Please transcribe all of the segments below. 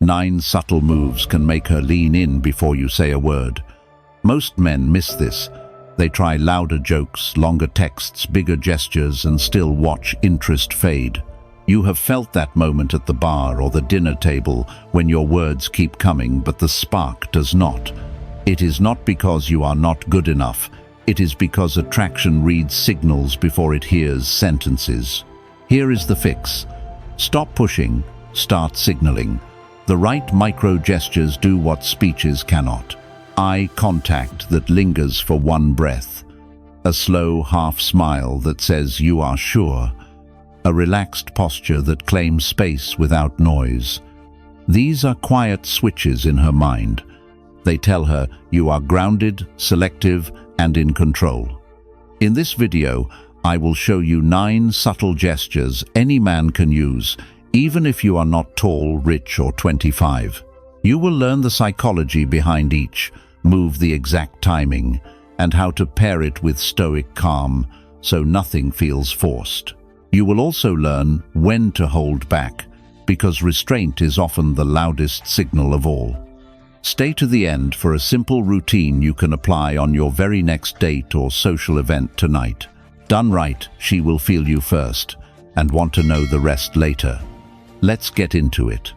9 subtle moves can make her lean in before you say a word. Most men miss this. They try louder jokes, longer texts, bigger gestures, and still watch interest fade. You have felt that moment at the bar or the dinner table when your words keep coming, but the spark does not. It is not because you are not good enough. It is because attraction reads signals before it hears sentences. Here is the fix. Stop pushing, start signaling. The right micro gestures do what speeches cannot. Eye contact that lingers for one breath. A slow half smile that says you are sure. A relaxed posture that claims space without noise. These are quiet switches in her mind. They tell her you are grounded, selective, and in control. In this video, I will show you 9 subtle gestures any man can use, even if you are not tall, rich, or 25. You will learn the psychology behind each, move the exact timing, and how to pair it with stoic calm so nothing feels forced. You will also learn when to hold back, because restraint is often the loudest signal of all. Stay to the end for a simple routine you can apply on your very next date or social event tonight. Done right, she will feel you first and want to know the rest later. Let's get into it.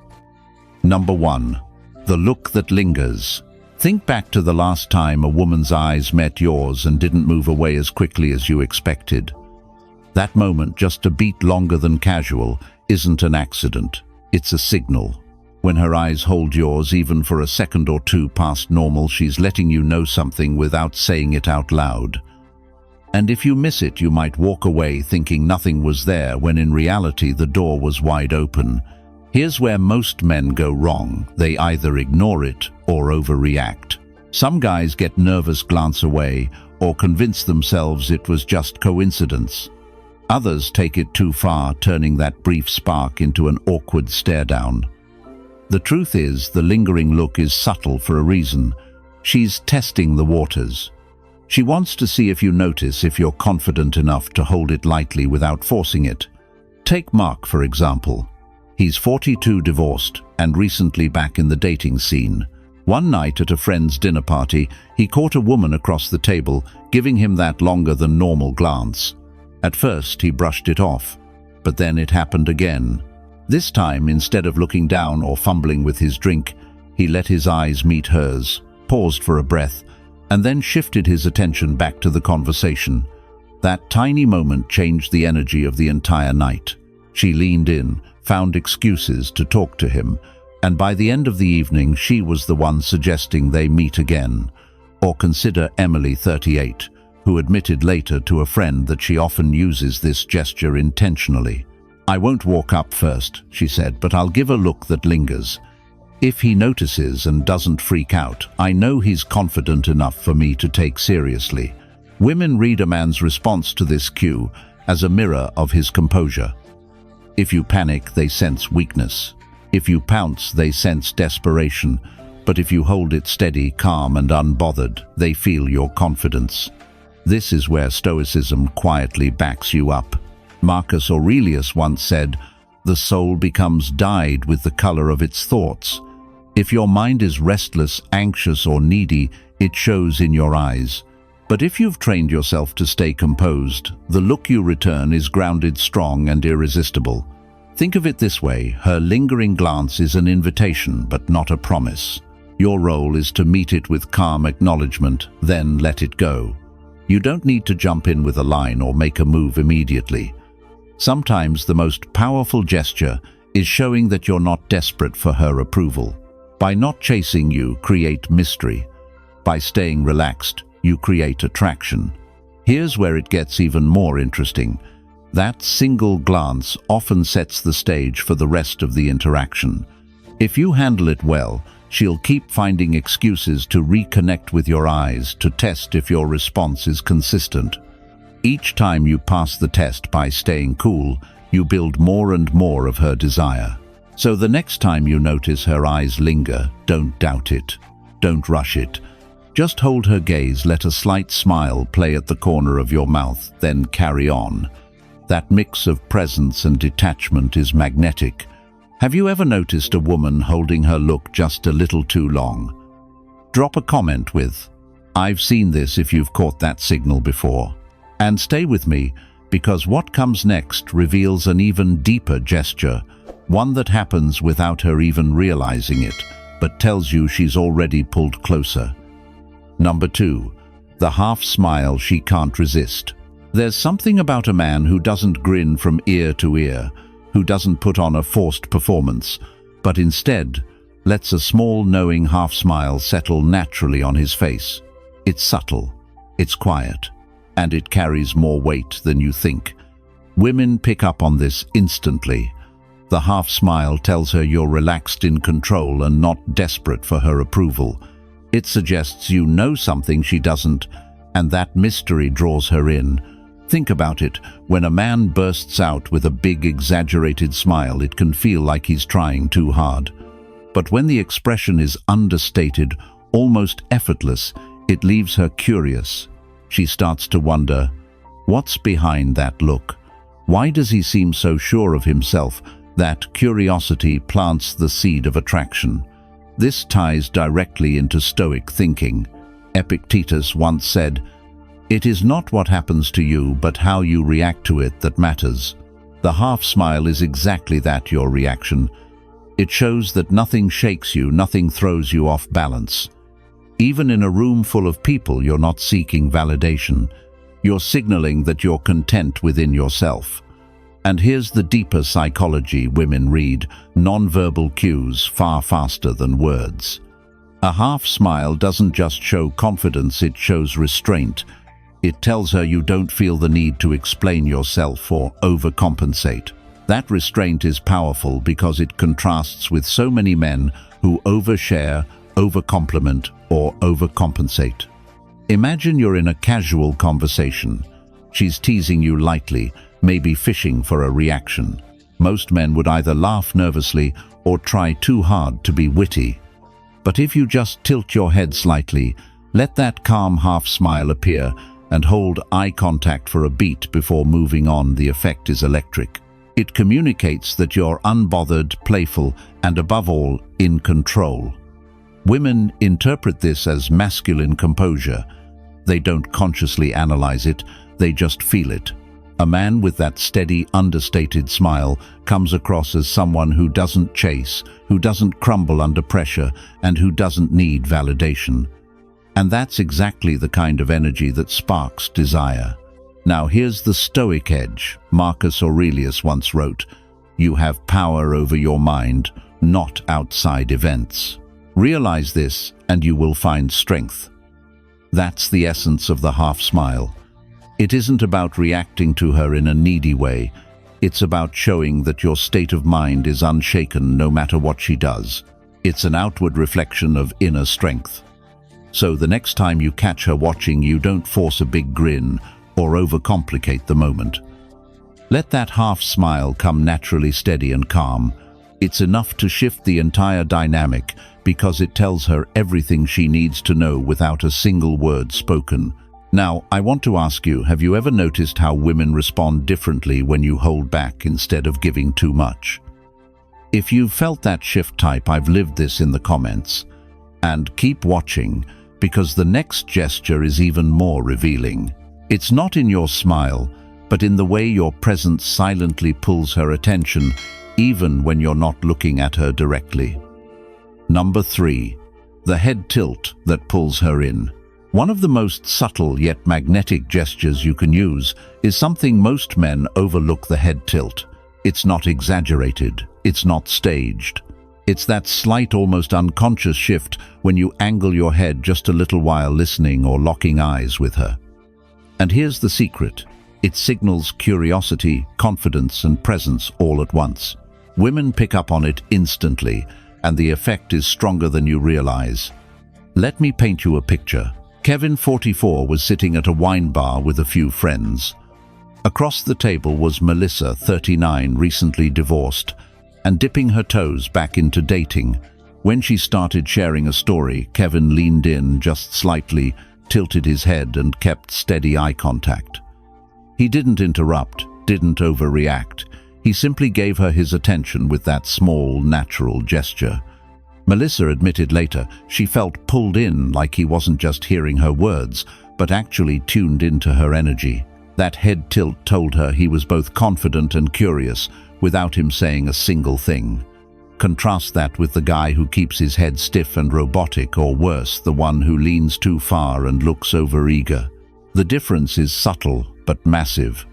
Number 1. The look that lingers. Think back to the last time a woman's eyes met yours and didn't move away as quickly as you expected. That moment, just a beat longer than casual, isn't an accident. It's a signal. When her eyes hold yours even for a second or two past normal, she's letting you know something without saying it out loud. And if you miss it, you might walk away thinking nothing was there when in reality the door was wide open. Here's where most men go wrong. They either ignore it or overreact. Some guys get nervous, glance away, or convince themselves it was just coincidence. Others take it too far, turning that brief spark into an awkward stare down. The truth is, the lingering look is subtle for a reason. She's testing the waters. She wants to see if you notice, if you're confident enough to hold it lightly without forcing it. Take Mark, for example. He's 42, divorced, and recently back in the dating scene. One night at a friend's dinner party, he caught a woman across the table, giving him that longer than normal glance. At first, he brushed it off, but then it happened again. This time, instead of looking down or fumbling with his drink, he let his eyes meet hers, paused for a breath, and then shifted his attention back to the conversation. That tiny moment changed the energy of the entire night. She leaned in, found excuses to talk to him, and by the end of the evening, she was the one suggesting they meet again. Or consider Emily, 38, who admitted later to a friend that she often uses this gesture intentionally. "I won't walk up first," she said, "but I'll give a look that lingers. If he notices and doesn't freak out, I know he's confident enough for me to take seriously." Women read a man's response to this cue as a mirror of his composure. If you panic, they sense weakness. If you pounce, they sense desperation. But if you hold it steady, calm, and unbothered, they feel your confidence. This is where Stoicism quietly backs you up. Marcus Aurelius once said, "The soul becomes dyed with the color of its thoughts." If your mind is restless, anxious, or needy, it shows in your eyes. But if you've trained yourself to stay composed, the look you return is grounded, strong, and irresistible. Think of it this way: her lingering glance is an invitation, but not a promise. Your role is to meet it with calm acknowledgement, then let it go. You don't need to jump in with a line or make a move immediately. Sometimes the most powerful gesture is showing that you're not desperate for her approval. By not chasing, you create mystery. By staying relaxed, you create attraction. Here's where it gets even more interesting. That single glance often sets the stage for the rest of the interaction. If you handle it well, she'll keep finding excuses to reconnect with your eyes, to test if your response is consistent. Each time you pass the test by staying cool, you build more and more of her desire. So the next time you notice her eyes linger, don't doubt it. Don't rush it. Just hold her gaze, let a slight smile play at the corner of your mouth, then carry on. That mix of presence and detachment is magnetic. Have you ever noticed a woman holding her look just a little too long? Drop a comment with, "I've seen this," if you've caught that signal before. And stay with me, because what comes next reveals an even deeper gesture, one that happens without her even realizing it, but tells you she's already pulled closer. Number 2. The half smile she can't resist. There's something about a man who doesn't grin from ear to ear, who doesn't put on a forced performance, but instead lets a small knowing half smile settle naturally on his face. It's subtle, it's quiet, and it carries more weight than you think. Women pick up on this instantly. The half smile tells her you're relaxed, in control, and not desperate for her approval. It suggests you know something she doesn't, and that mystery draws her in. Think about it. When a man bursts out with a big, exaggerated smile, it can feel like he's trying too hard. But when the expression is understated, almost effortless, it leaves her curious. She starts to wonder, what's behind that look? Why does he seem so sure of himself? That curiosity plants the seed of attraction. This ties directly into Stoic thinking. Epictetus once said, "It is not what happens to you, but how you react to it that matters." The half smile is exactly that, your reaction. It shows that nothing shakes you, nothing throws you off balance. Even in a room full of people, you're not seeking validation. You're signaling that you're content within yourself. And here's the deeper psychology women read: nonverbal cues far faster than words. A half smile doesn't just show confidence, it shows restraint. It tells her you don't feel the need to explain yourself or overcompensate. That restraint is powerful because it contrasts with so many men who overshare, overcompliment, or overcompensate. Imagine you're in a casual conversation. She's teasing you lightly, maybe fishing for a reaction. Most men would either laugh nervously or try too hard to be witty. But if you just tilt your head slightly, let that calm half smile appear, and hold eye contact for a beat before moving on, the effect is electric. It communicates that you're unbothered, playful, and above all, in control. Women interpret this as masculine composure. They don't consciously analyze it, they just feel it. A man with that steady, understated smile comes across as someone who doesn't chase, who doesn't crumble under pressure, and who doesn't need validation. And that's exactly the kind of energy that sparks desire. Now here's the Stoic edge. Marcus Aurelius once wrote, "You have power over your mind, not outside events." Realize this, and you will find strength. That's the essence of the half smile. It isn't about reacting to her in a needy way. It's about showing that your state of mind is unshaken no matter what she does. It's an outward reflection of inner strength. So the next time you catch her watching you, don't force a big grin or overcomplicate the moment. Let that half smile come naturally, steady and calm. It's enough to shift the entire dynamic, because it tells her everything she needs to know without a single word spoken. Now, I want to ask you, have you ever noticed how women respond differently when you hold back instead of giving too much? If you've felt that shift, type "I've lived this" in the comments. And keep watching, because the next gesture is even more revealing. It's not in your smile, but in the way your presence silently pulls her attention, even when you're not looking at her directly. Number 3. The head tilt that pulls her in. One of the most subtle yet magnetic gestures you can use is something most men overlook: the head tilt. It's not exaggerated, it's not staged. It's that slight, almost unconscious shift when you angle your head just a little while listening or locking eyes with her. And here's the secret. It signals curiosity, confidence, and presence all at once. Women pick up on it instantly, and the effect is stronger than you realize. Let me paint you a picture. Kevin, 44, was sitting at a wine bar with a few friends. Across the table was Melissa, 39, recently divorced, and dipping her toes back into dating. When she started sharing a story, Kevin leaned in just slightly, tilted his head, and kept steady eye contact. He didn't interrupt, didn't overreact. He simply gave her his attention with that small, natural gesture. Melissa admitted later she felt pulled in, like he wasn't just hearing her words, but actually tuned into her energy. That head tilt told her he was both confident and curious, without him saying a single thing. Contrast that with the guy who keeps his head stiff and robotic, or worse, the one who leans too far and looks overeager. The difference is subtle, but massive.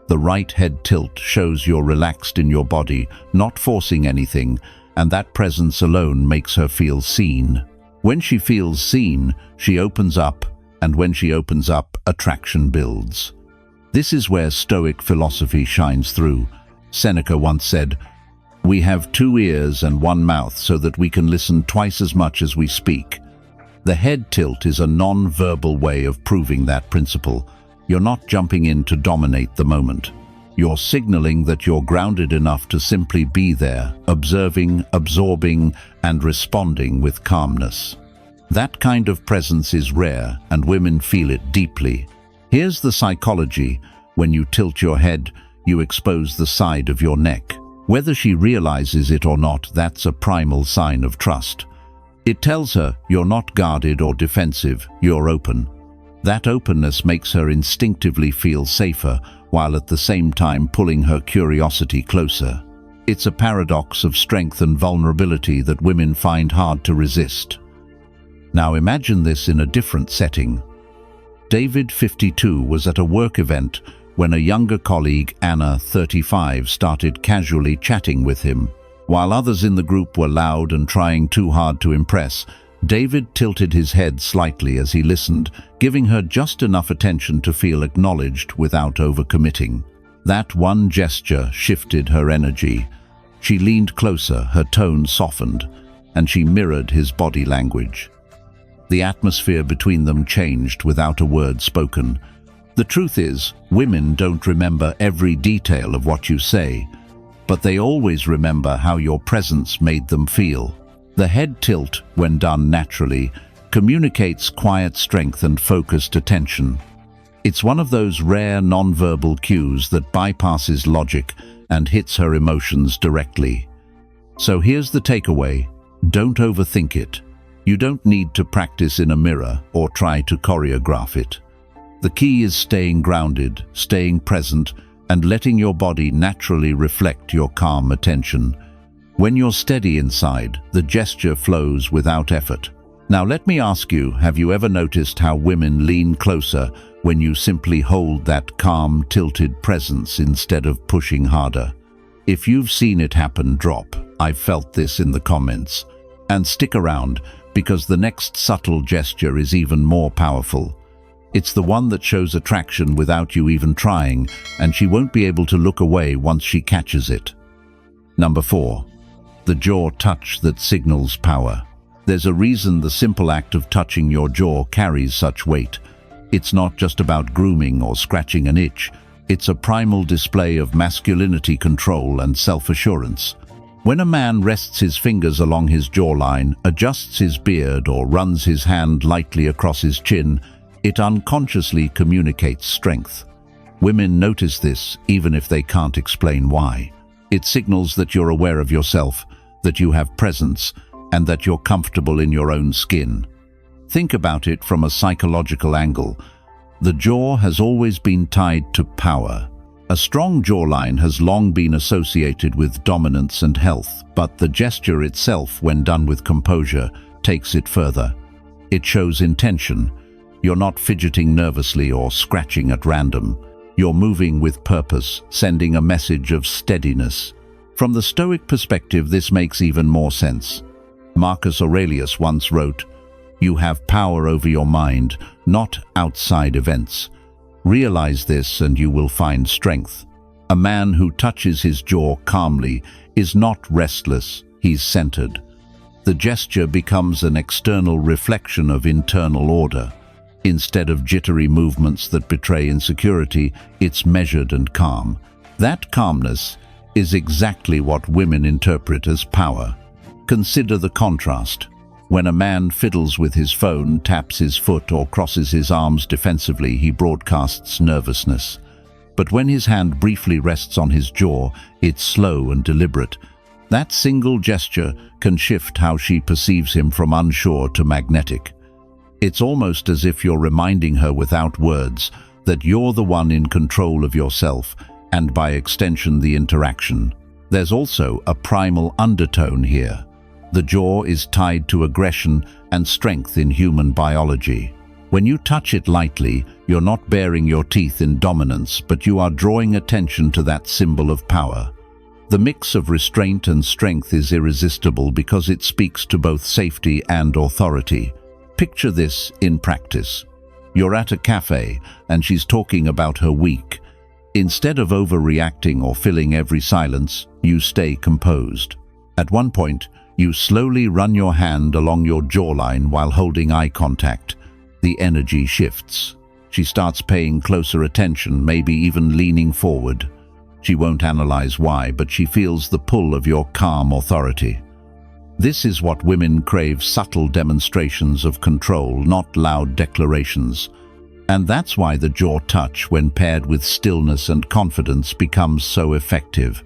The right head tilt shows you're relaxed in your body, not forcing anything, and that presence alone makes her feel seen. When she feels seen, she opens up, and when she opens up, attraction builds. This is where Stoic philosophy shines through. Seneca once said, "We have 2 ears and 1 mouth so that we can listen twice as much as we speak." The head tilt is a non-verbal way of proving that principle. You're not jumping in to dominate the moment. You're signaling that you're grounded enough to simply be there, observing, absorbing, and responding with calmness. That kind of presence is rare, and women feel it deeply. Here's the psychology. When you tilt your head, you expose the side of your neck. Whether she realizes it or not, that's a primal sign of trust. It tells her you're not guarded or defensive, you're open. That openness makes her instinctively feel safer, while at the same time pulling her curiosity closer. It's a paradox of strength and vulnerability that women find hard to resist. Now imagine this in a different setting. David, 52, was at a work event when a younger colleague, Anna, 35, started casually chatting with him. While others in the group were loud and trying too hard to impress, David tilted his head slightly as he listened, giving her just enough attention to feel acknowledged without overcommitting. That one gesture shifted her energy. She leaned closer, her tone softened, and she mirrored his body language. The atmosphere between them changed without a word spoken. The truth is, women don't remember every detail of what you say, but they always remember how your presence made them feel. The head tilt, when done naturally, communicates quiet strength and focused attention. It's one of those rare nonverbal cues that bypasses logic and hits her emotions directly. So here's the takeaway: don't overthink it. You don't need to practice in a mirror or try to choreograph it. The key is staying grounded, staying present, and letting your body naturally reflect your calm attention. When you're steady inside, the gesture flows without effort. Now let me ask you, have you ever noticed how women lean closer when you simply hold that calm, tilted presence instead of pushing harder? If you've seen it happen, drop "I've felt this" in the comments. And stick around, because the next subtle gesture is even more powerful. It's the one that shows attraction without you even trying, and she won't be able to look away once she catches it. Number 4. The jaw touch that signals power. There's a reason the simple act of touching your jaw carries such weight. It's not just about grooming or scratching an itch. It's a primal display of masculinity, control, and self-assurance. When a man rests his fingers along his jawline, adjusts his beard, or runs his hand lightly across his chin, it unconsciously communicates strength. Women notice this even if they can't explain why. It signals that you're aware of yourself, that you have presence, and that you're comfortable in your own skin. Think about it from a psychological angle. The jaw has always been tied to power. A strong jawline has long been associated with dominance and health, but the gesture itself, when done with composure, takes it further. It shows intention. You're not fidgeting nervously or scratching at random. You're moving with purpose, sending a message of steadiness. From the Stoic perspective, this makes even more sense. Marcus Aurelius once wrote, "You have power over your mind, not outside events. Realize this and you will find strength." A man who touches his jaw calmly is not restless, he's centered. The gesture becomes an external reflection of internal order. Instead of jittery movements that betray insecurity, it's measured and calm. That calmness is exactly what women interpret as power. Consider the contrast. When a man fiddles with his phone, taps his foot, or crosses his arms defensively, he broadcasts nervousness. But when his hand briefly rests on his jaw, it's slow and deliberate. That single gesture can shift how she perceives him from unsure to magnetic. It's almost as if you're reminding her without words that you're the one in control of yourself and by extension the interaction. There's also a primal undertone here. The jaw is tied to aggression and strength in human biology. When you touch it lightly, you're not baring your teeth in dominance, but you are drawing attention to that symbol of power. The mix of restraint and strength is irresistible because it speaks to both safety and authority. Picture this in practice. You're at a cafe and she's talking about her week. Instead of overreacting or filling every silence, you stay composed. At one point, you slowly run your hand along your jawline while holding eye contact. The energy shifts. She starts paying closer attention, maybe even leaning forward. She won't analyze why, but she feels the pull of your calm authority. This is what women crave: subtle demonstrations of control, not loud declarations. And that's why the jaw touch, when paired with stillness and confidence, becomes so effective.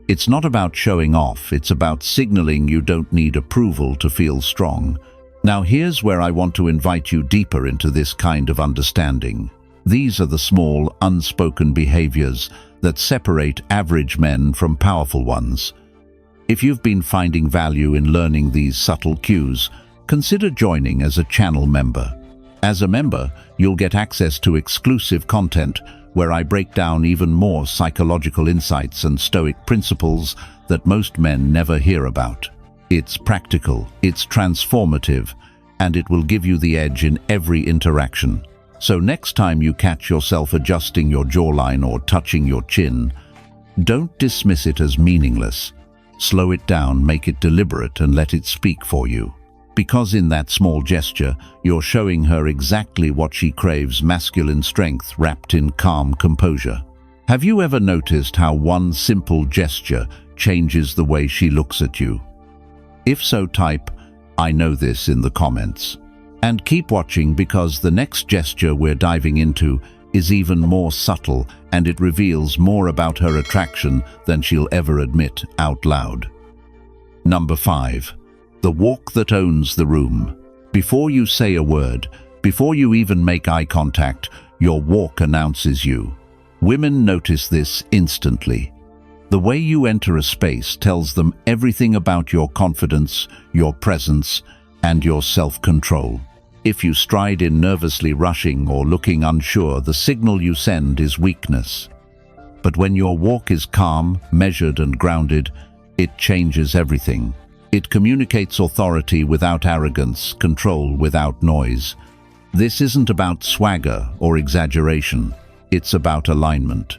It's not about showing off, it's about signaling you don't need approval to feel strong. Now here's where I want to invite you deeper into this kind of understanding. These are the small, unspoken behaviors that separate average men from powerful ones. If you've been finding value in learning these subtle cues, consider joining as a channel member. As a member, you'll get access to exclusive content where I break down even more psychological insights and Stoic principles that most men never hear about. It's practical, it's transformative, and it will give you the edge in every interaction. So next time you catch yourself adjusting your jawline or touching your chin, don't dismiss it as meaningless. Slow it down, make it deliberate, and let it speak for you. Because in that small gesture, you're showing her exactly what she craves: masculine strength wrapped in calm composure. Have you ever noticed how one simple gesture changes the way she looks at you? If so, type "I know this" in the comments. And keep watching, because the next gesture we're diving into is even more subtle, and it reveals more about her attraction than she'll ever admit out loud. Number 5. The walk that owns the room. Before you say a word, before you even make eye contact, your walk announces you. Women notice this instantly. The way you enter a space tells them everything about your confidence, your presence, and your self-control. If you stride in nervously, rushing, or looking unsure, the signal you send is weakness. But when your walk is calm, measured, and grounded, it changes everything. It communicates authority without arrogance, control without noise. This isn't about swagger or exaggeration. It's about alignment.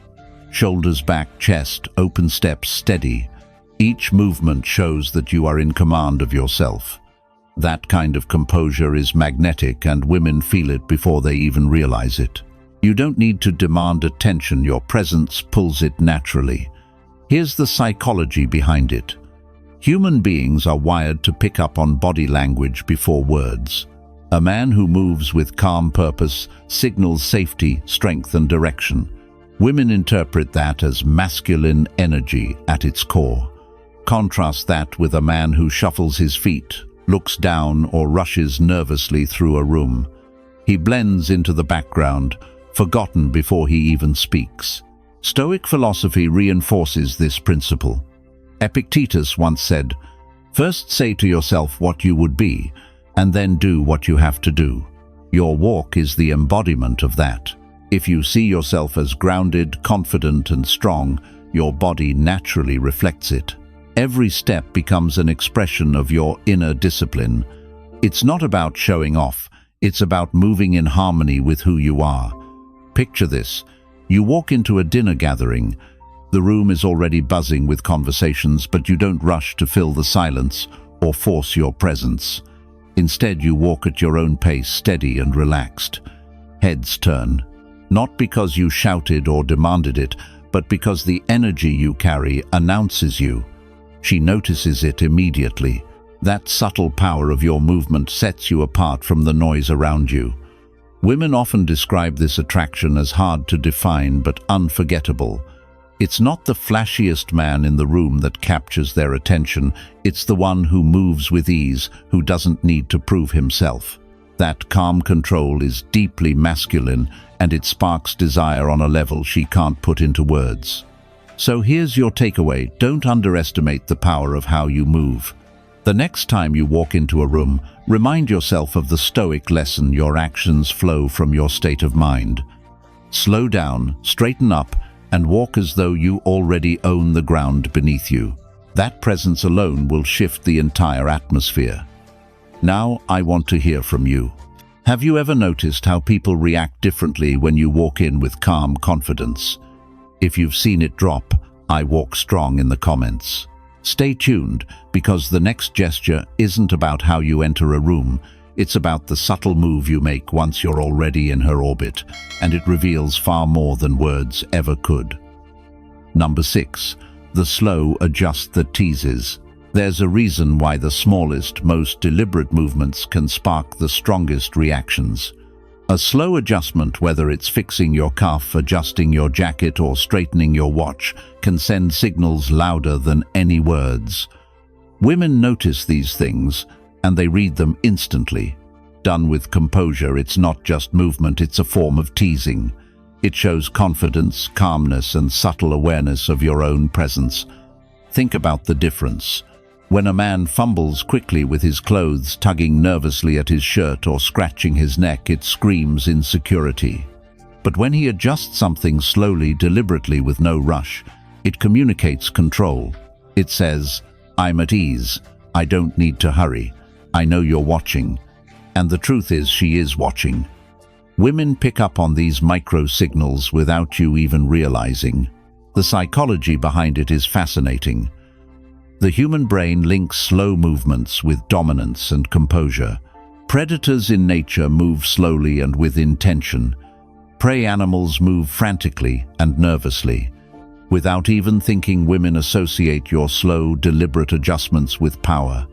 Shoulders back, chest, open steps, steady. Each movement shows that you are in command of yourself. That kind of composure is magnetic, and women feel it before they even realize it. You don't need to demand attention. Your presence pulls it naturally. Here's the psychology behind it. Human beings are wired to pick up on body language before words. A man who moves with calm purpose signals safety, strength, and direction. Women interpret that as masculine energy at its core. Contrast that with a man who shuffles his feet, looks down, or rushes nervously through a room. He blends into the background, forgotten before he even speaks. Stoic philosophy reinforces this principle. Epictetus once said, "First say to yourself what you would be, and then do what you have to do." Your walk is the embodiment of that. If you see yourself as grounded, confident, and strong, your body naturally reflects it. Every step becomes an expression of your inner discipline. It's not about showing off, it's about moving in harmony with who you are. Picture this. You walk into a dinner gathering. The room is already buzzing with conversations, but you don't rush to fill the silence or force your presence. Instead, you walk at your own pace, steady and relaxed. Heads turn, not because you shouted or demanded it, but because the energy you carry announces you. She notices it immediately. That subtle power of your movement sets you apart from the noise around you. Women often describe this attraction as hard to define but unforgettable. It's not the flashiest man in the room that captures their attention, it's the one who moves with ease, who doesn't need to prove himself. That calm control is deeply masculine, and it sparks desire on a level she can't put into words. So here's your takeaway: don't underestimate the power of how you move. The next time you walk into a room, remind yourself of the Stoic lesson: your actions flow from your state of mind. Slow down, straighten up, and walk as though you already own the ground beneath you. That presence alone will shift the entire atmosphere. Now, I want to hear from you. Have you ever noticed how people react differently when you walk in with calm confidence? If you've seen it, drop "I walk strong" in the comments. Stay tuned, because the next gesture isn't about how you enter a room, it's about the subtle move you make once you're already in her orbit, and it reveals far more than words ever could. Number 6. The slow adjust that teases. There's a reason why the smallest, most deliberate movements can spark the strongest reactions. A slow adjustment, whether it's fixing your cuff, adjusting your jacket, or straightening your watch, can send signals louder than any words. Women notice these things, and they read them instantly. Done with composure, it's not just movement, it's a form of teasing. It shows confidence, calmness, and subtle awareness of your own presence. Think about the difference. When a man fumbles quickly with his clothes, tugging nervously at his shirt or scratching his neck, it screams insecurity. But when he adjusts something slowly, deliberately, with no rush, it communicates control. It says, "I'm at ease. I don't need to hurry. I know you're watching." And the truth is, she is watching. Women pick up on these micro signals without you even realizing. The psychology behind it is fascinating. The human brain links slow movements with dominance and composure. Predators in nature move slowly and with intention. Prey animals move frantically and nervously. Without even thinking, women associate your slow, deliberate adjustments with power.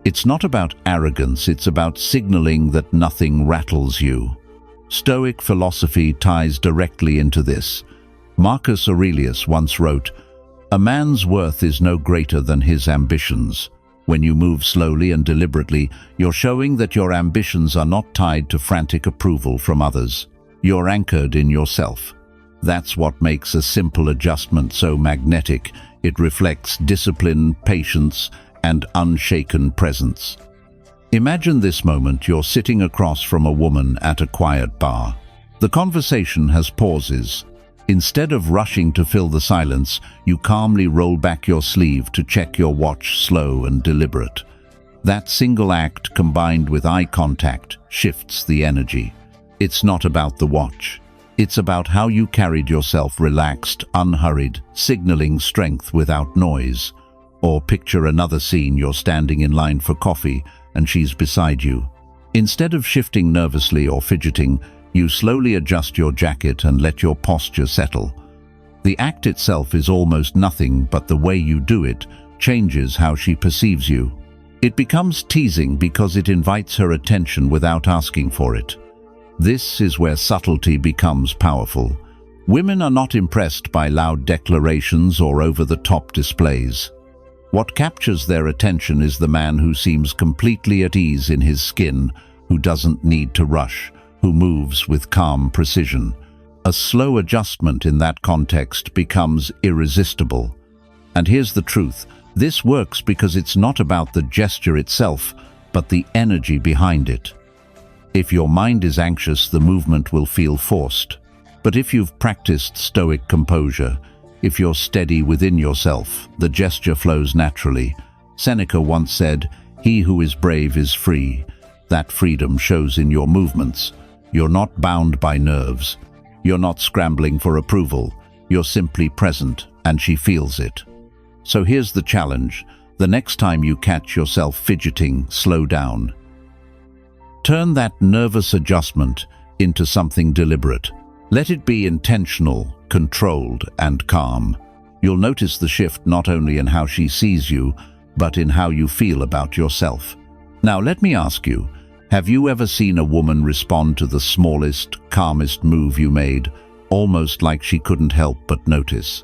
It's not about arrogance, it's about signaling that nothing rattles you. Stoic philosophy ties directly into this. Marcus Aurelius once wrote, "A man's worth is no greater than his ambitions." When you move slowly and deliberately, you're showing that your ambitions are not tied to frantic approval from others. You're anchored in yourself. That's what makes a simple adjustment so magnetic. It reflects discipline, patience, and unshaken presence. Imagine this moment: you're sitting across from a woman at a quiet bar. The conversation has pauses. Instead of rushing to fill the silence, you calmly roll back your sleeve to check your watch, slow and deliberate. That single act, combined with eye contact, shifts the energy. It's not about the watch. It's about how you carried yourself: relaxed, unhurried, signaling strength without noise. Or picture another scene: you're standing in line for coffee and she's beside you. Instead of shifting nervously or fidgeting, you slowly adjust your jacket and let your posture settle. The act itself is almost nothing, but the way you do it changes how she perceives you. It becomes teasing because it invites her attention without asking for it. This is where subtlety becomes powerful. Women are not impressed by loud declarations or over-the-top displays. What captures their attention is the man who seems completely at ease in his skin, who doesn't need to rush, who moves with calm precision. A slow adjustment in that context becomes irresistible. And here's the truth: this works because it's not about the gesture itself, but the energy behind it. If your mind is anxious, the movement will feel forced. But if you've practiced Stoic composure, if you're steady within yourself, the gesture flows naturally. Seneca once said, "He who is brave is free." That freedom shows in your movements. You're not bound by nerves. You're not scrambling for approval. You're simply present, and she feels it. So here's the challenge. The next time you catch yourself fidgeting, slow down. Turn that nervous adjustment into something deliberate. Let it be intentional, controlled, and calm. You'll notice the shift not only in how she sees you, but in how you feel about yourself. Now let me ask you, Have you ever seen a woman respond to the smallest, calmest move you made, almost like she couldn't help but notice?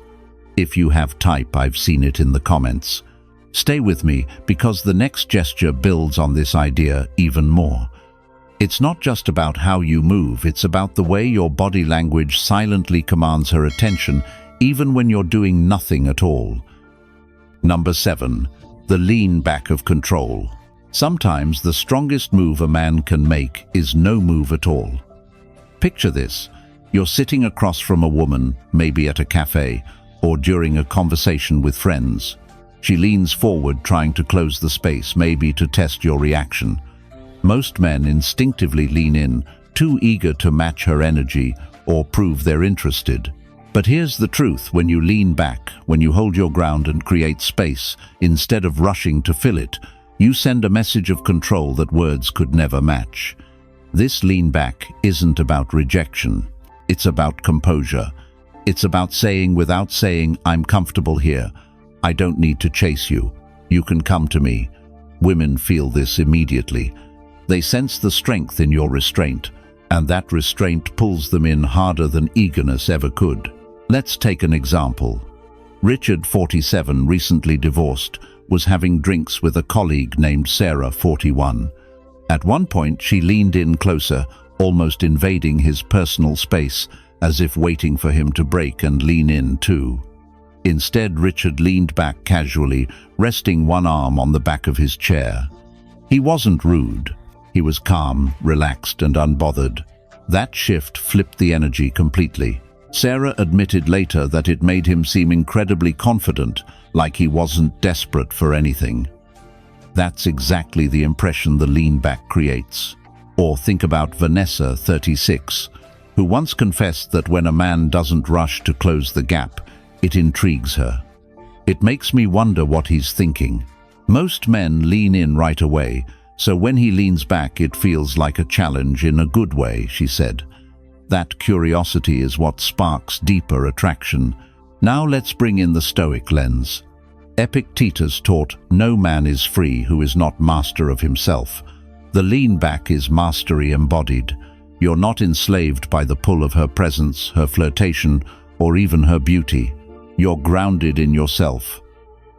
If you have type, I've seen it in the comments. Stay with me, because the next gesture builds on this idea even more. It's not just about how you move, it's about the way your body language silently commands her attention, even when you're doing nothing at all. Number 7. The lean back of control. Sometimes the strongest move a man can make is no move at all. Picture this. You're sitting across from a woman, maybe at a cafe, or during a conversation with friends. She leans forward, trying to close the space, maybe to test your reaction. Most men instinctively lean in, too eager to match her energy or prove they're interested. But here's the truth: when you lean back, when you hold your ground and create space, instead of rushing to fill it, you send a message of control that words could never match. This lean back isn't about rejection. It's about composure. It's about saying without saying, "I'm comfortable here. I don't need to chase you. You can come to me." Women feel this immediately. They sense the strength in your restraint, and that restraint pulls them in harder than eagerness ever could. Let's take an example. Richard, 47, recently divorced, was having drinks with a colleague named Sarah, 41. At one point, she leaned in closer, almost invading his personal space, as if waiting for him to break and lean in too. Instead, Richard leaned back casually, resting one arm on the back of his chair. He wasn't rude. He was calm, relaxed, and unbothered. That shift flipped the energy completely. Sarah admitted later that it made him seem incredibly confident, like he wasn't desperate for anything. That's exactly the impression the lean back creates. Or think about Vanessa, 36, who once confessed that when a man doesn't rush to close the gap, it intrigues her. "It makes me wonder what he's thinking." Most men lean in right away, so when he leans back, it feels like a challenge in a good way, she said. That curiosity is what sparks deeper attraction. Now let's bring in the Stoic lens. Epictetus taught, "No man is free who is not master of himself." The lean back is mastery embodied. You're not enslaved by the pull of her presence, her flirtation, or even her beauty. You're grounded in yourself.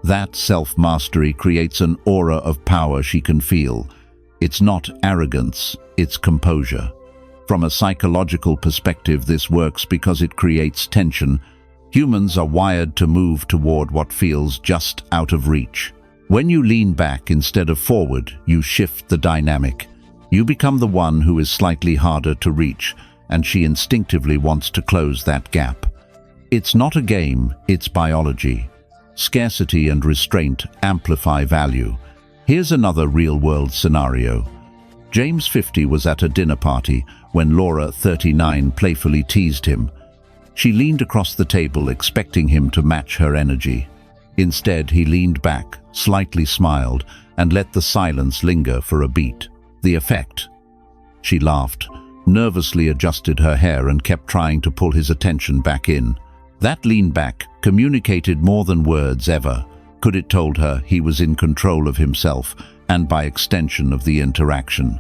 That self-mastery creates an aura of power she can feel. It's not arrogance, it's composure. From a psychological perspective, this works because it creates tension. Humans are wired to move toward what feels just out of reach. When you lean back instead of forward, you shift the dynamic. You become the one who is slightly harder to reach, and she instinctively wants to close that gap. It's not a game, it's biology. Scarcity and restraint amplify value. Here's another real-world scenario. James, 50, was at a dinner party when Laura, 39, playfully teased him. She leaned across the table, expecting him to match her energy. Instead, he leaned back, slightly smiled, and let the silence linger for a beat. The effect? She laughed, nervously adjusted her hair, and kept trying to pull his attention back in. That lean back communicated more than words ever could. It told her he was in control of himself, and by extension of the interaction.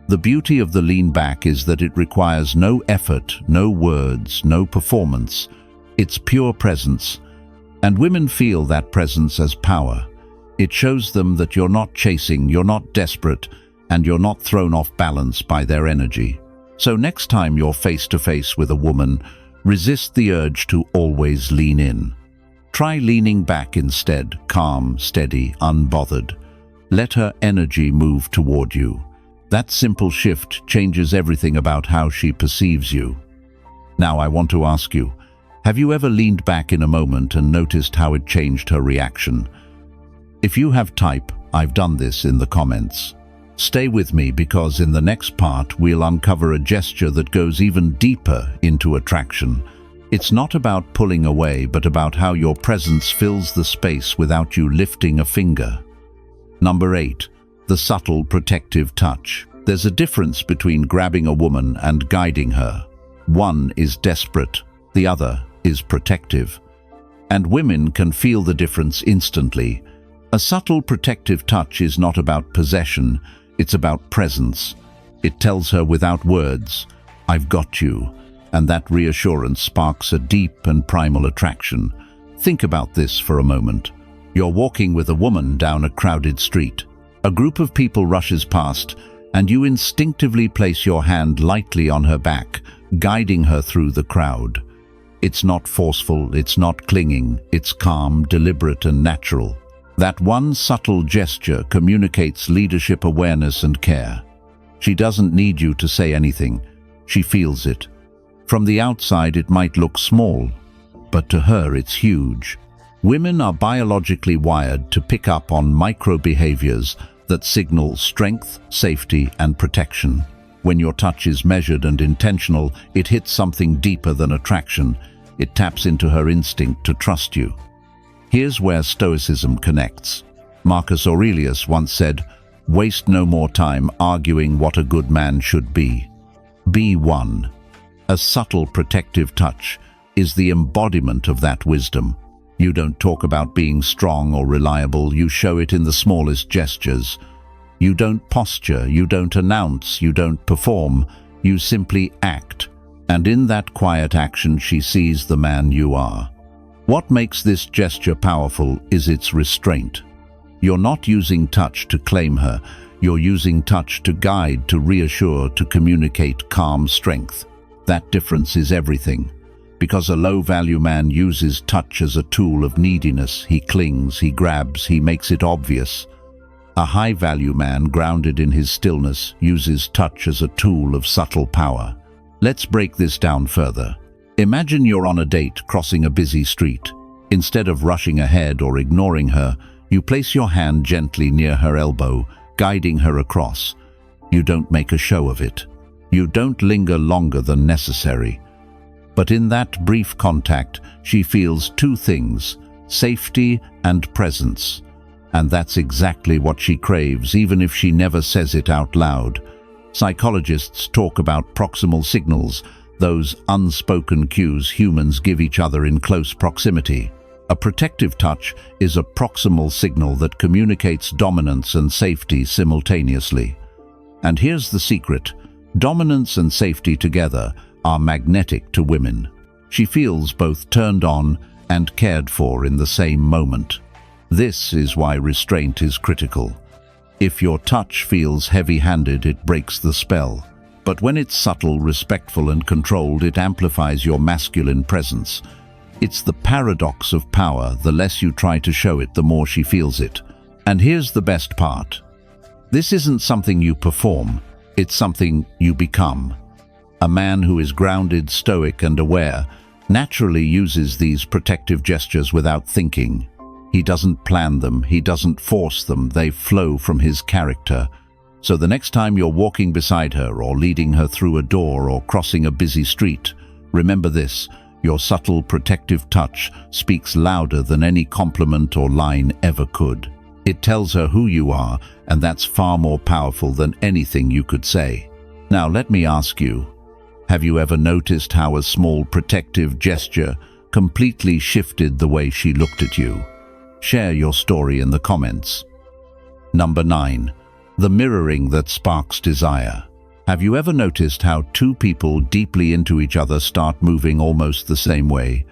The beauty of the lean back is that it requires no effort, no words, no performance. It's pure presence. And women feel that presence as power. It shows them that you're not chasing, you're not desperate, and you're not thrown off balance by their energy. So next time you're face to face with a woman, resist the urge to always lean in. Try leaning back instead, calm, steady, unbothered. Let her energy move toward you. That simple shift changes everything about how she perceives you. Now I want to ask you, have you ever leaned back in a moment and noticed how it changed her reaction? If you have, type, "I've done this" in the comments. Stay with me, because in the next part we'll uncover a gesture that goes even deeper into attraction. It's not about pulling away, but about how your presence fills the space without you lifting a finger. Number 8. The subtle protective touch. There's a difference between grabbing a woman and guiding her. One is desperate, the other is protective. And women can feel the difference instantly. A subtle protective touch is not about possession, It's about presence. It tells her without words, "I've got you," and that reassurance sparks a deep and primal attraction. Think about this for a moment. You're walking with a woman down a crowded street. A group of people rushes past, and you instinctively place your hand lightly on her back, guiding her through the crowd. It's not forceful, it's not clinging, it's calm, deliberate, and natural. That one subtle gesture communicates leadership, awareness, and care. She doesn't need you to say anything. She feels it. From the outside, it might look small, but to her, it's huge. Women are biologically wired to pick up on micro-behaviors that signal strength, safety, and protection. When your touch is measured and intentional, it hits something deeper than attraction. It taps into her instinct to trust you. Here's where Stoicism connects. Marcus Aurelius once said, "Waste no more time arguing what a good man should be. Be one." A subtle protective touch is the embodiment of that wisdom. You don't talk about being strong or reliable, you show it in the smallest gestures. You don't posture, you don't announce, you don't perform, you simply act. And in that quiet action, she sees the man you are. What makes this gesture powerful is its restraint. You're not using touch to claim her, you're using touch to guide, to reassure, to communicate calm strength. That difference is everything. Because a low-value man uses touch as a tool of neediness, he clings, he grabs, he makes it obvious. A high-value man, grounded in his stillness, uses touch as a tool of subtle power. Let's break this down further. Imagine you're on a date crossing a busy street. Instead of rushing ahead or ignoring her, you place your hand gently near her elbow, guiding her across. You don't make a show of it. You don't linger longer than necessary. But in that brief contact, she feels two things: safety and presence. And that's exactly what she craves, even if she never says it out loud. Psychologists talk about proximal signals, those unspoken cues humans give each other in close proximity. A protective touch is a proximal signal that communicates dominance and safety simultaneously. And here's the secret: dominance and safety together are magnetic to women. She feels both turned on and cared for in the same moment. This is why restraint is critical. If your touch feels heavy-handed, it breaks the spell. But when it's subtle, respectful, and controlled, it amplifies your masculine presence. It's the paradox of power. The less you try to show it, the more she feels it. And here's the best part. This isn't something you perform, it's something you become. A man who is grounded, stoic, and aware naturally uses these protective gestures without thinking. He doesn't plan them, he doesn't force them, they flow from his character. So the next time you're walking beside her or leading her through a door or crossing a busy street, remember this: your subtle protective touch speaks louder than any compliment or line ever could. It tells her who you are, and that's far more powerful than anything you could say. Now let me ask you, have you ever noticed how a small protective gesture completely shifted the way she looked at you? Share your story in the comments. Number 9. The mirroring that sparks desire. Have you ever noticed how two people deeply into each other start moving almost the same way?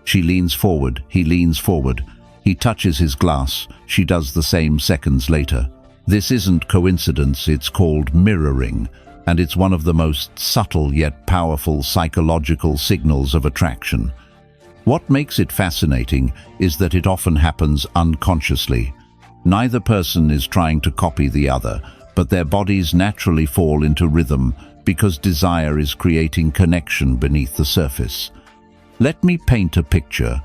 She leans forward, he leans forward. He touches his glass, she does the same seconds later. This isn't coincidence, it's called mirroring, and it's one of the most subtle yet powerful psychological signals of attraction. What makes it fascinating is that it often happens unconsciously. Neither person is trying to copy the other, but their bodies naturally fall into rhythm because desire is creating connection beneath the surface. Let me paint a picture.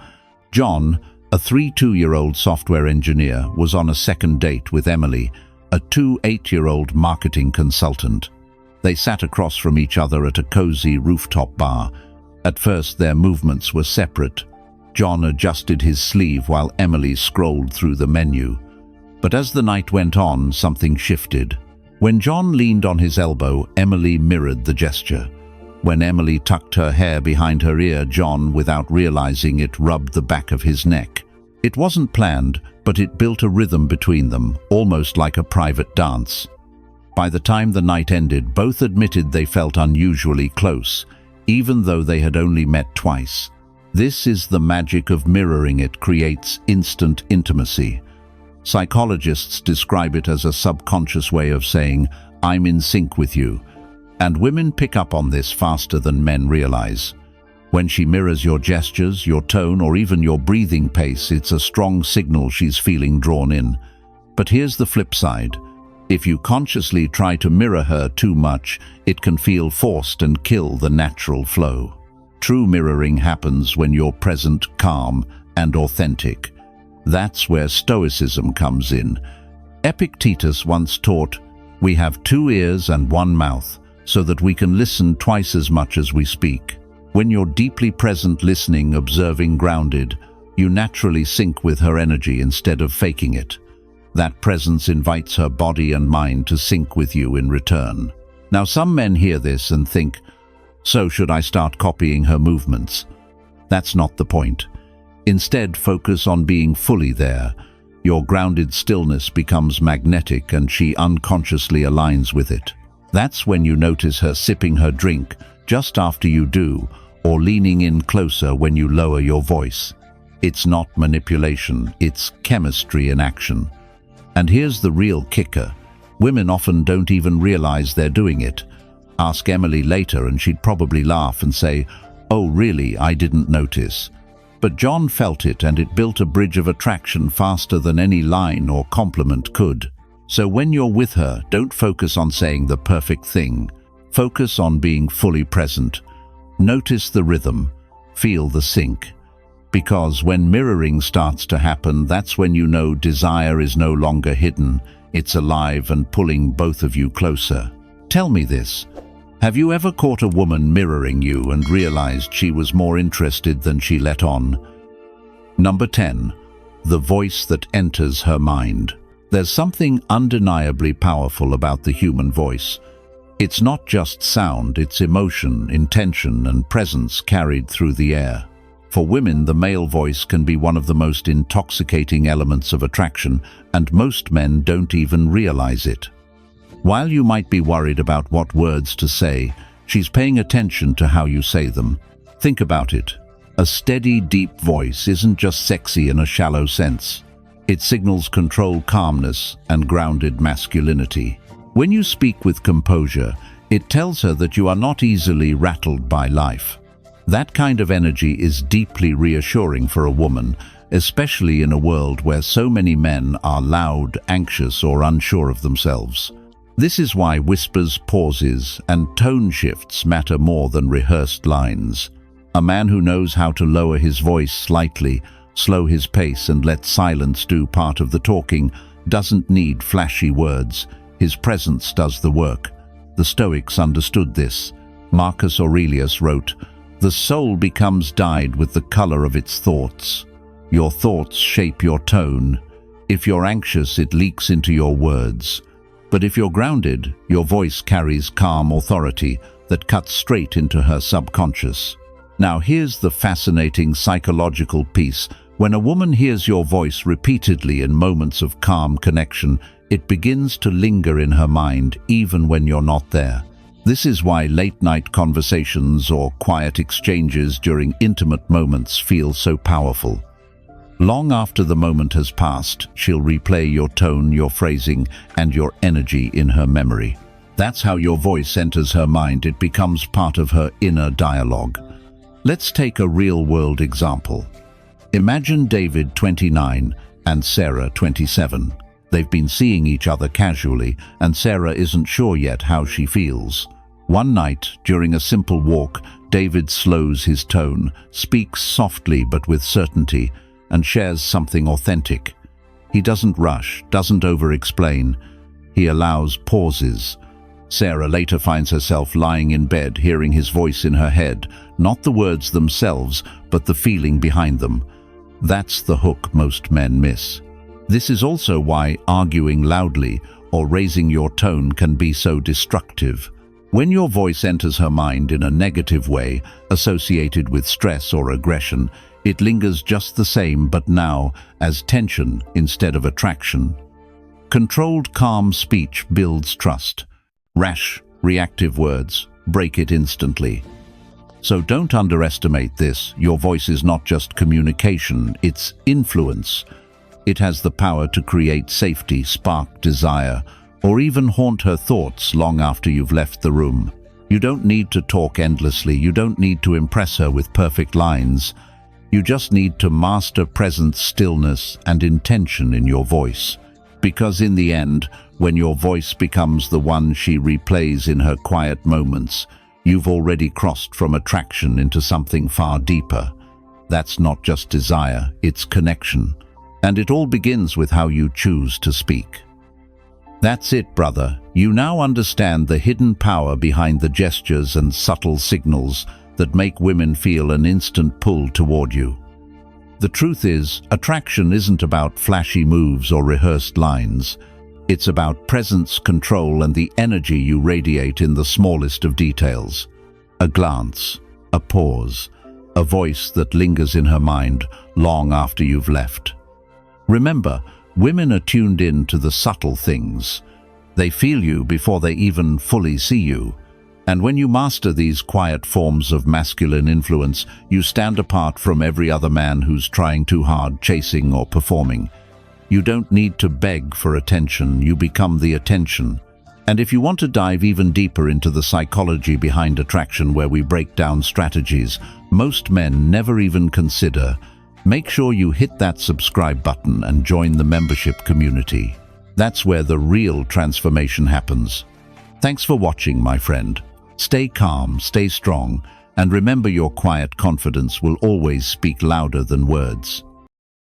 John, a 32-year-old software engineer, was on a second date with Emily, a 28-year-old marketing consultant. They sat across from each other at a cozy rooftop bar. At first, their movements were separate. John adjusted his sleeve while Emily scrolled through the menu. But as the night went on, something shifted. When John leaned on his elbow, Emily mirrored the gesture. When Emily tucked her hair behind her ear, John, without realizing it, rubbed the back of his neck. It wasn't planned, but it built a rhythm between them, almost like a private dance. By the time the night ended, both admitted they felt unusually close, even though they had only met twice. This is the magic of mirroring. It creates instant intimacy. Psychologists describe it as a subconscious way of saying, "I'm in sync with you." And women pick up on this faster than men realize. When she mirrors your gestures, your tone, or even your breathing pace, it's a strong signal she's feeling drawn in. But here's the flip side. If you consciously try to mirror her too much, it can feel forced and kill the natural flow. True mirroring happens when you're present, calm, and authentic. That's where Stoicism comes in. Epictetus once taught, "We have 2 ears and 1 mouth, so that we can listen twice as much as we speak." When you're deeply present, listening, observing, grounded, you naturally sync with her energy instead of faking it. That presence invites her body and mind to sync with you in return. Now, some men hear this and think, "So should I start copying her movements?" That's not the point. Instead, focus on being fully there. Your grounded stillness becomes magnetic and she unconsciously aligns with it. That's when you notice her sipping her drink just after you do, or leaning in closer when you lower your voice. It's not manipulation, it's chemistry in action. And here's the real kicker. Women often don't even realize they're doing it. Ask Emily later and she'd probably laugh and say, "Oh really, I didn't notice." But John felt it, and it built a bridge of attraction faster than any line or compliment could. So when you're with her, don't focus on saying the perfect thing. Focus on being fully present. Notice the rhythm. Feel the sync. Because when mirroring starts to happen, that's when you know desire is no longer hidden. It's alive and pulling both of you closer. Tell me this. Have you ever caught a woman mirroring you and realized she was more interested than she let on? Number 10. The voice that enters her mind. There's something undeniably powerful about the human voice. It's not just sound, it's emotion, intention, and presence carried through the air. For women, the male voice can be one of the most intoxicating elements of attraction, and most men don't even realize it. While you might be worried about what words to say, she's paying attention to how you say them. Think about it. A steady, deep voice isn't just sexy in a shallow sense. It signals controlled calmness and grounded masculinity. When you speak with composure, it tells her that you are not easily rattled by life. That kind of energy is deeply reassuring for a woman, especially in a world where so many men are loud, anxious, or unsure of themselves. This is why whispers, pauses, and tone shifts matter more than rehearsed lines. A man who knows how to lower his voice slightly, slow his pace, and let silence do part of the talking doesn't need flashy words. His presence does the work. The Stoics understood this. Marcus Aurelius wrote, "The soul becomes dyed with the color of its thoughts. Your thoughts shape your tone. If you're anxious, it leaks into your words. But if you're grounded, your voice carries calm authority that cuts straight into her subconscious." Now here's the fascinating psychological piece. When a woman hears your voice repeatedly in moments of calm connection, it begins to linger in her mind even when you're not there. This is why late-night conversations or quiet exchanges during intimate moments feel so powerful. Long after the moment has passed, she'll replay your tone, your phrasing, and your energy in her memory. That's how your voice enters her mind. It becomes part of her inner dialogue. Let's take a real-world example. Imagine David, 29, and Sarah, 27. They've been seeing each other casually, and Sarah isn't sure yet how she feels. One night, during a simple walk, David slows his tone, speaks softly but with certainty, and shares something authentic. He doesn't rush, doesn't over-explain. He allows pauses. Sarah later finds herself lying in bed, hearing his voice in her head, not the words themselves, but the feeling behind them. That's the hook most men miss. This is also why arguing loudly or raising your tone can be so destructive. When your voice enters her mind in a negative way, associated with stress or aggression, it lingers just the same, but now as tension instead of attraction. Controlled, calm speech builds trust. Rash, reactive words break it instantly. So don't underestimate this. Your voice is not just communication, it's influence. It has the power to create safety, spark desire, or even haunt her thoughts long after you've left the room. You don't need to talk endlessly. You don't need to impress her with perfect lines. You just need to master presence, stillness, and intention in your voice. Because in the end, when your voice becomes the one she replays in her quiet moments, you've already crossed from attraction into something far deeper. That's not just desire, it's connection. And it all begins with how you choose to speak. That's it, brother. You now understand the hidden power behind the gestures and subtle signals that make women feel an instant pull toward you. The truth is, attraction isn't about flashy moves or rehearsed lines. It's about presence, control, and the energy you radiate in the smallest of details. A glance, a pause, a voice that lingers in her mind long after you've left. Remember, women are tuned in to the subtle things. They feel you before they even fully see you. And when you master these quiet forms of masculine influence, you stand apart from every other man who's trying too hard, chasing or performing. You don't need to beg for attention, you become the attention. And if you want to dive even deeper into the psychology behind attraction, where we break down strategies most men never even consider, make sure you hit that subscribe button and join the membership community. That's where the real transformation happens. Thanks for watching, my friend. Stay calm, stay strong, and remember, your quiet confidence will always speak louder than words.